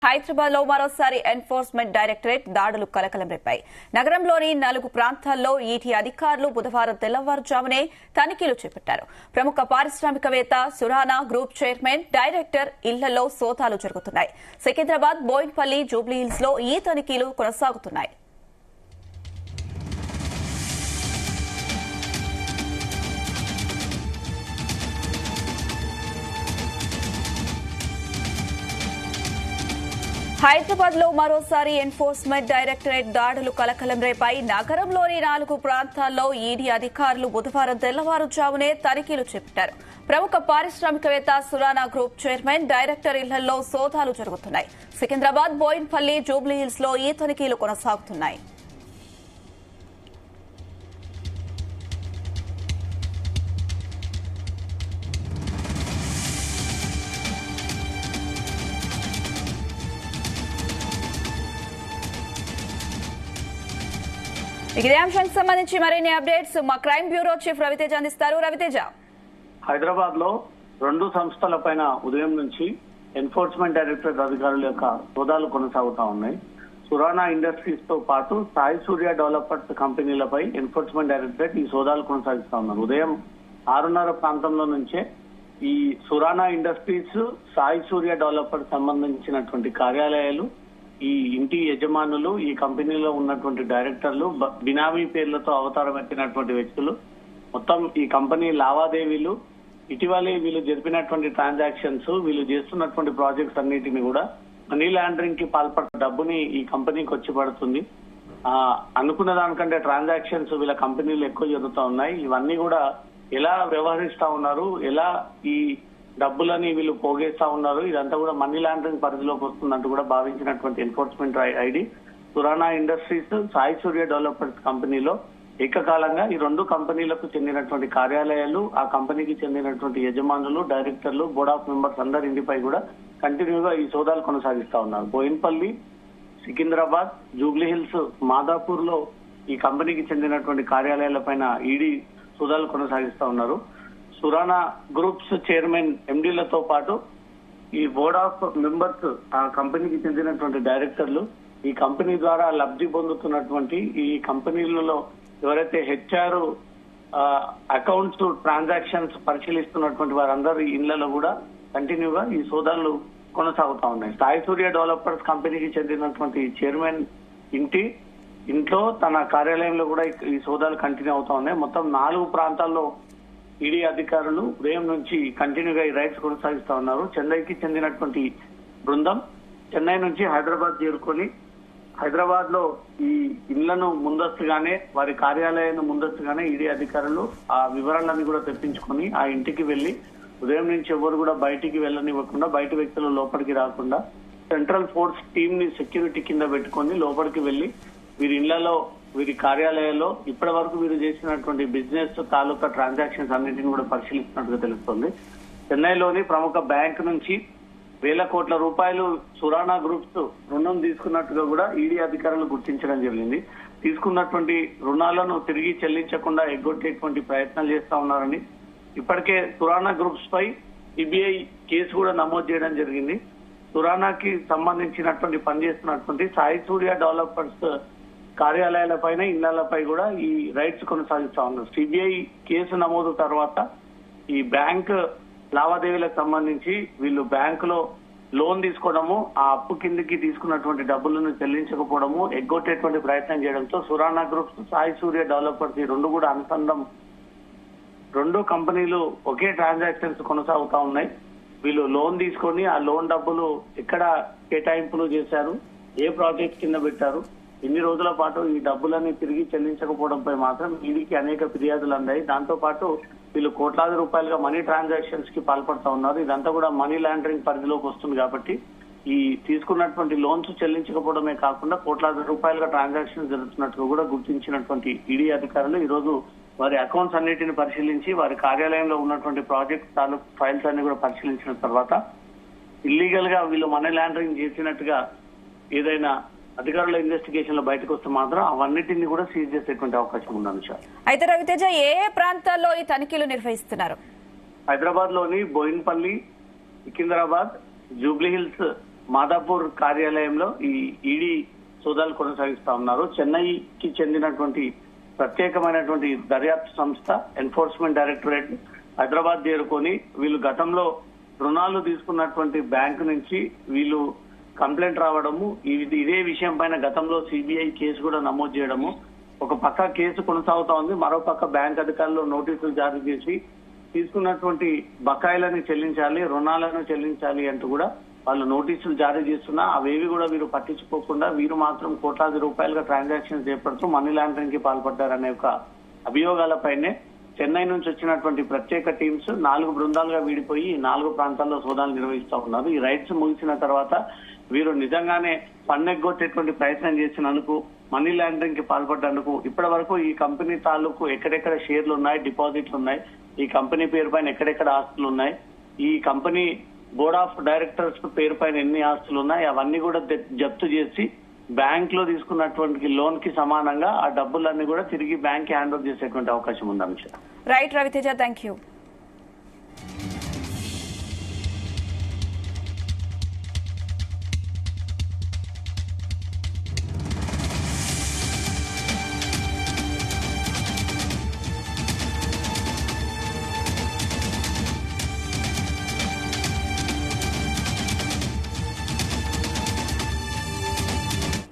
హైదరాబాద్ లో మరోసారి enforcement directorate దాడులు కలకలం రేపాయి. నగరంలోని 4 ప్రాంతాల్లో ఈటీ అధికారులు బుధవారం తెల్లవారుజామునే తనిఖీలు చేపట్టారు. ప్రముఖ పారిశ్రామికవేత్త సురానా గ్రూప్ చైర్మన్, డైరెక్టర్ ఇళ్లలో సోదాలు జరుగుతున్నాయి. సికింద్రాబాద్, బోయిన్పల్లి, జూబ్లీహిల్స్ లో ఈ తనిఖీలు కొనసాగుతున్నాయి. హైదరాబాద్ లో మరోసారి ఎన్ఫోర్స్మెంట్ డైరెక్టరేట్ దాడులు కలకలం రేపాయి. నగరంలోని 4 ప్రాంతాల్లో ఈడీ అధికారులు బుధవారం తెల్లవారుజామునే తనిఖీలు చేపట్టారు. ప్రముఖ పారిశ్రామికవేత్త సురానా గ్రూప్ చైర్మన్, డైరెక్టర్ ఇళ్లలో సోదాలు జరుగుతున్నాయి. సికింద్రాబాద్, బోయిన్పల్లి, జూబ్లీహిల్స్ లో ఈ తనిఖీలు కొనసాగుతున్నాయి. ఇదే అంశానికి సంబంధించి మరిన్ని అప్డేట్స్ మా క్రైమ్ బ్యూరో చీఫ్ రవితేజ అందిస్తారు. రవితేజ, హైదరాబాద్ లో 2 సంస్థలపైన ఉదయం నుంచి ఎన్ఫోర్స్మెంట్ డైరెక్టరేట్ అధికారుల యొక్క సోదాలు కొనసాగుతా ఉన్నాయి. సురానా ఇండస్ట్రీస్ తో పాటు సాయి సూర్య డెవలపర్స్ కంపెనీలపై ఎన్ఫోర్స్మెంట్ డైరెక్టరేట్ ఈ సోదాలు కొనసాగిస్తా ఉన్నారు. ఉదయం 6:30 ప్రాంతంలో నుంచే ఈ సురానా ఇండస్ట్రీస్, సాయి సూర్య డెవలపర్స్ సంబంధించినటువంటి కార్యాలయాలు, ఈ ఇంటి యజమానులు, ఈ కంపెనీలో ఉన్నటువంటి డైరెక్టర్లు, బినామీ పేర్లతో అవతారం ఎత్తినటువంటి వ్యక్తులు, మొత్తం ఈ కంపెనీ లావాదేవీలు, ఇటీవలే వీళ్ళు జరిపినటువంటి ట్రాన్సాక్షన్స్, వీళ్ళు చేస్తున్నటువంటి ప్రాజెక్ట్స్ అన్నిటిని కూడా మనీ లాండరింగ్ కి పాల్పడిన డబ్బుని ఈ కంపెనీకి వచ్చి పడుతుంది. అనుకున్న దానికంటే ట్రాన్సాక్షన్స్ వీళ్ళ కంపెనీలు ఎక్కువ జరుగుతూ ఉన్నాయి. ఇవన్నీ కూడా ఎలా వ్యవహరిస్తా ఉన్నారు, ఎలా ఈ డబ్బులని వీళ్ళు పోగేస్తా ఉన్నారు, ఇదంతా కూడా మనీ లాండరింగ్ పరిధిలోకి వస్తుందంటూ కూడా భావించినటువంటి enforcement ID Surana industries, Sai Surya developers కంపెనీలో ఏకకాలంగా ఈ 2 కంపెనీలకు చెందినటువంటి కార్యాలయాలు, ఆ కంపెనీకి చెందినటువంటి యజమానులు, డైరెక్టర్లు, బోర్డ్ ఆఫ్ మెంబర్స్ అందరి ఇంటిపై కూడా కంటిన్యూగా ఈ సోదాలు కొనసాగిస్తా ఉన్నారు. బోయిన్పల్లి, సికింద్రాబాద్, జూబ్లీహిల్స్, మాదాపూర్ లో ఈ కంపెనీకి చెందినటువంటి కార్యాలయాలపైన ఈడీ సోదాలు కొనసాగిస్తా ఉన్నారు. సురానా గ్రూప్స్ చైర్మన్, ఎండీలతో పాటు ఈ బోర్డ్ ఆఫ్ మెంబర్స్, ఆ కంపెనీకి చెందినటువంటి డైరెక్టర్లు, ఈ కంపెనీ ద్వారా లబ్ధి పొందుతున్నటువంటి ఈ కంపెనీలలో ఎవరైతే హెచ్ఆర్ అకౌంట్స్ ట్రాన్సాక్షన్స్ పరిశీలిస్తున్నటువంటి వారందరి ఇళ్లలో కూడా కంటిన్యూగా ఈ సోదాలు కొనసాగుతా ఉన్నాయి. సాయి సూర్య డెవలపర్స్ కంపెనీకి చెందినటువంటి చైర్మన్ ఇంట్లో తన కార్యాలయంలో కూడా ఈ సోదాలు కంటిన్యూ అవుతా ఉన్నాయి. మొత్తం 4 ప్రాంతాల్లో ఈడీ అధికారులు ఉదయం నుంచి కంటిన్యూగా ఈ రైడ్స్ కొనసాగిస్తా ఉన్నారు. చెన్నైకి చెందినటువంటి బృందం చెన్నై నుంచి హైదరాబాద్ చేరుకొని హైదరాబాద్ లో ఈ ఇళ్లను ముందస్తుగానే, వారి కార్యాలయాన్ని ముందస్తుగానే ఈడీ అధికారులు ఆ వివరాలన్నీ కూడా తెప్పించుకొని ఆ ఇంటికి వెళ్లి ఉదయం నుంచి ఎవరు కూడా బయటికి వెళ్ళనివ్వకుండా, బయట వ్యక్తులు లోపలికి రాకుండా సెంట్రల్ ఫోర్స్ టీమ్ ని సెక్యూరిటీ కింద పెట్టుకొని లోపలికి వెళ్లి వీరి ఇళ్లలో, వీరి కార్యాలయాల్లో ఇప్పటి వరకు వీరు చేసినటువంటి బిజినెస్ తాలూకా ట్రాన్సాక్షన్స్ అన్నింటినీ కూడా పరిశీలిస్తున్నట్టుగా తెలుస్తోంది. చెన్నైలోని ప్రముఖ బ్యాంక్ నుంచి వేల కోట్ల రూపాయలు సురానా గ్రూప్స్ రుణం తీసుకున్నట్టుగా కూడా ఈడీ అధికారులు గుర్తించడం జరిగింది. తీసుకున్నటువంటి రుణాలను తిరిగి చెల్లించకుండా ఎగ్గొట్టేటువంటి ప్రయత్నాలు చేస్తా ఉన్నారని, ఇప్పటికే సురానా గ్రూప్స్ పై సిబిఐ కేసు కూడా నమోదు చేయడం జరిగింది. సురానాకి సంబంధించినటువంటి పనిచేస్తున్నటువంటి సాయి సూర్య డెవలపర్స్ కార్యాలయాలపైన, ఇళ్లపై కూడా ఈ రైడ్స్ కొనసాగిస్తా ఉన్నారు. సిబిఐ కేసు నమోదు తర్వాత ఈ బ్యాంక్ లావాదేవీలకు సంబంధించి వీళ్ళు బ్యాంకులో లోన్ తీసుకోవడము, ఆ అప్పు కిందకి తీసుకున్నటువంటి డబ్బులను చెల్లించకపోవడము, ఎగ్గొట్టేటువంటి ప్రయత్నం చేయడంతో సురానా గ్రూప్స్, సాయి సూర్య డెవలపర్స్ ఈ 2 కూడా అనుసంధం, 2 కంపెనీలు ఒకే ట్రాన్సాక్షన్స్ కొనసాగుతా ఉన్నాయి. వీళ్ళు లోన్ తీసుకొని ఆ లోన్ డబ్బులు ఎక్కడ కేటాయింపులు చేశారు, ఏ ప్రాజెక్ట్ కింద పెట్టారు, ఎన్ని రోజుల పాటు ఈ డబ్బులని తిరిగి చెల్లించకపోవడంపై మాత్రం ఈడీకి అనేక ఫిర్యాదులు అందాయి. దాంతో పాటు వీళ్ళు కోట్లాది రూపాయలుగా మనీ ట్రాన్సాక్షన్స్ కి పాల్పడతా ఉన్నారు. ఇదంతా కూడా మనీ లాండరింగ్ పరిధిలోకి వస్తుంది కాబట్టి ఈ తీసుకున్నటువంటి లోన్స్ చెల్లించకపోవడమే కాకుండా కోట్లాది రూపాయలుగా ట్రాన్సాక్షన్స్ జరుగుతున్నట్టుగా కూడా గుర్తించినటువంటి ఈడీ అధికారులు ఈ రోజు వారి అకౌంట్స్ అన్నిటిని పరిశీలించి వారి కార్యాలయంలో ఉన్నటువంటి ప్రాజెక్ట్ తాలూకు ఫైల్స్ అన్ని కూడా పరిశీలించిన తర్వాత ఇల్లీగల్ గా వీళ్ళు మనీ లాండరింగ్ చేసినట్టుగా ఏదైనా అధికారుల ఇన్వెస్టిగేషన్ లో బయటకు వస్తే మాత్రం అవన్నిటిని కూడా సీజ్ చేసేటువంటి అవకాశం ఉంది. అయితే రవితేజ, ఏ ప్రాంతాల్లో ఈ తనిఖీలు నిర్వహిస్తున్నారు? హైదరాబాద్ లోని బోయిన్పల్లి, సికింద్రాబాద్, జూబ్లీహిల్స్ మాదాపూర్ కార్యాలయంలో ఈ ఈడీ సోదాలు కొనసాగిస్తా ఉన్నారు. చెన్నైకి చెందినటువంటి ప్రత్యేకమైనటువంటి దర్యాప్తు సంస్థ ఎన్ఫోర్స్మెంట్ డైరెక్టరేట్ హైదరాబాద్ చేరుకొని వీళ్ళు గతంలో రుణాలు తీసుకున్నటువంటి బ్యాంకు నుంచి వీళ్ళు కంప్లైంట్ రావడము, ఇదే విషయం పైన గతంలో సిబిఐ కేసు కూడా నమోదు చేయడము, ఒక పక్క కేసు కొనసాగుతా ఉంది, మరో పక్క బ్యాంక్ అధికారులు నోటీసులు జారీ చేసి తీసుకున్నటువంటి బకాయిలను చెల్లించాలి, రుణాలను చెల్లించాలి అంటూ కూడా వాళ్ళు నోటీసులు జారీ చేస్తున్నా అవేవి కూడా వీరు పట్టించుకోకుండా వీరు మాత్రం కోట్లాది రూపాయలుగా ట్రాన్సాక్షన్ చేపడుతూ మనీ లాండరింగ్ కి పాల్పడ్డారనే ఒక అభియోగాలపైనే చెన్నై నుంచి వచ్చినటువంటి ప్రత్యేక టీమ్స్ 4 బృందాలుగా వీడిపోయి 4 ప్రాంతాల్లో సోదాలు నిర్వహిస్తా ఉన్నారు. ఈ రైడ్స్ ముగిసిన తర్వాత వీరు నిజంగానే పన్నెగ్గొట్టేటువంటి ప్రయత్నం చేసినందుకు, మనీ లాండరింగ్ కి పాల్పడ్డందుకు ఇప్పటి వరకు ఈ కంపెనీ తాలూకు ఎక్కడెక్కడ షేర్లు ఉన్నాయి, డిపాజిట్లు ఉన్నాయి, ఈ కంపెనీ పేరు పైన ఎక్కడెక్కడ ఆస్తులు ఉన్నాయి, ఈ కంపెనీ బోర్డ్ ఆఫ్ డైరెక్టర్స్ పేరు పైన ఎన్ని ఆస్తులు ఉన్నాయి, అవన్నీ కూడా జప్తు చేసి బ్యాంక్ లో తీసుకున్నటువంటి లోన్ కి సమానంగా ఆ డబ్బులన్నీ కూడా తిరిగి బ్యాంక్ హ్యాండ్ ఓవర్ చేసేటువంటి అవకాశం ఉంది. Right Ravi Teja, thank you.